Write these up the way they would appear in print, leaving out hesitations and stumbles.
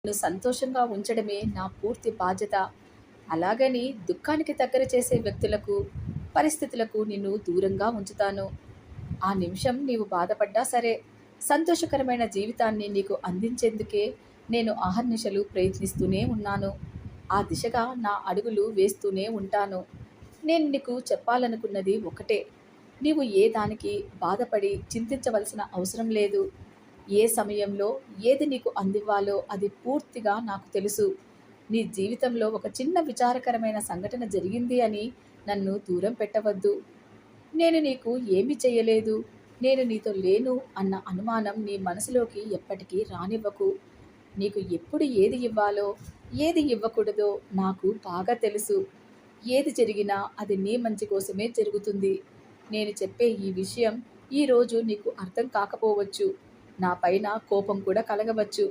నిన్ను సంతోషంగా ఉంచడమే నా పూర్తి బాధ్యత. అలాగని దుఃఖానికి దగ్గర చేసే వ్యక్తులకు, పరిస్థితులకు నిన్ను దూరంగా ఉంచుతాను. ఆ నిమిషం నీవు బాధపడ్డా సరే, సంతోషకరమైన జీవితాన్ని నీకు అందించేందుకే నేను అహర్నిశలు ప్రయత్నిస్తూనే ఉన్నాను. ఆ దిశగా నా అడుగులు వేస్తూనే ఉంటాను. నేను నీకు చెప్పాలనుకున్నది ఒకటే. నీవు ఏ దానికి బాధపడి చింతించవలసిన అవసరం లేదు. ఏ సమయంలో ఏది నీకు అందివ్వాలో అది పూర్తిగా నాకు తెలుసు. నీ జీవితంలో ఒక చిన్న విచారకరమైన సంఘటన జరిగింది అని నన్ను దూరం పెట్టవద్దు. నేను నీకు ఏమీ చెయ్యలేదు, నేను నీతో లేను అన్న అనుమానం నీ మనసులోకి ఎప్పటికీ రానివ్వకు. నీకు ఎప్పుడు ఏది ఇవ్వాలో, ఏది ఇవ్వకూడదో నాకు బాగా తెలుసు. ఏది జరిగినా అది నీ మంచి కోసమే జరుగుతుంది. నేను చెప్పే ఈ విషయం ఈరోజు నీకు అర్థం కాకపోవచ్చు. నా పైన కోపం కూడా కలగవచ్చు.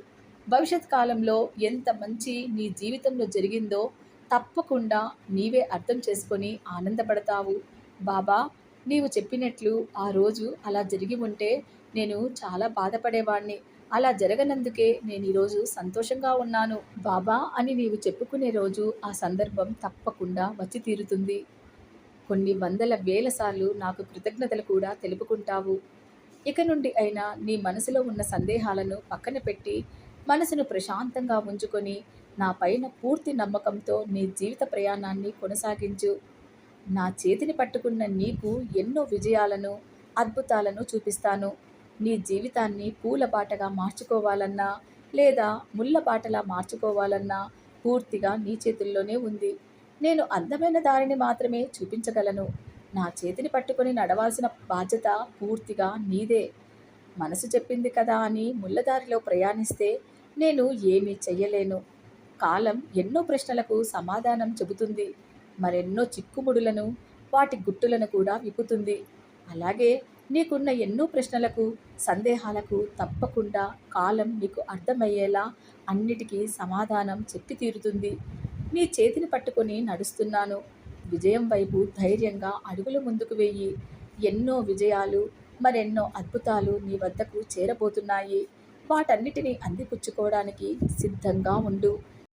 భవిష్యత్ కాలంలో ఎంత మంచి నీ జీవితంలో జరిగిందో తప్పకుండా నీవే అర్థం చేసుకొని ఆనందపడతావు. బాబా, నీవు చెప్పినట్లు ఆ రోజు అలా జరిగి ఉంటే నేను చాలా బాధపడేవాణ్ణి. అలా జరగనందుకే నేను ఈరోజు సంతోషంగా ఉన్నాను బాబా అని నీవు చెప్పుకునే రోజు, ఆ సందర్భం తప్పకుండా వచ్చి తీరుతుంది. కొన్ని వందల వేల సార్లు నాకు కృతజ్ఞతలు కూడా తెలుపుకుంటావు. ఇక నుండి అయినా నీ మనసులో ఉన్న సందేహాలను పక్కన పెట్టి మనసును ప్రశాంతంగా ఉంచుకొని నా పైన పూర్తి నమ్మకంతో నీ జీవిత ప్రయాణాన్ని కొనసాగించు. నా చేతిని పట్టుకున్న నీకు ఎన్నో విజయాలను, అద్భుతాలను చూపిస్తాను. నీ జీవితాన్ని పూల బాటగా మార్చుకోవాలన్నా లేదా ముళ్ళ బాటలా మార్చుకోవాలన్నా పూర్తిగా నీ చేతుల్లోనే ఉంది. నేను అందమైన దారిని మాత్రమే చూపించగలను. నా చేతిని పట్టుకొని నడవాల్సిన బాధ్యత పూర్తిగా నీదే. మనసు చెప్పింది కదా అని ముళ్ళదారిలో ప్రయాణిస్తే నేను ఏమీ చెయ్యలేను. కాలం ఎన్నో ప్రశ్నలకు సమాధానం చెబుతుంది. మరెన్నో చిక్కుముడులను, వాటి గుట్టులను కూడా విప్పుతుంది. అలాగే నీకున్న ఎన్నో ప్రశ్నలకు, సందేహాలకు తప్పకుండా కాలం నీకు అర్థమయ్యేలా అన్నిటికీ సమాధానం చెప్పి తీరుతుంది. నీ చేతిని పట్టుకొని నడుస్తున్నాను. విజయం వైపు ధైర్యంగా అడుగులు ముందుకు వెయ్యి. ఎన్నో విజయాలు, మరెన్నో అద్భుతాలు నీ వద్దకు చేరబోతున్నాయి. వాటన్నిటినీ అందిపుచ్చుకోవడానికి సిద్ధంగా ఉండు.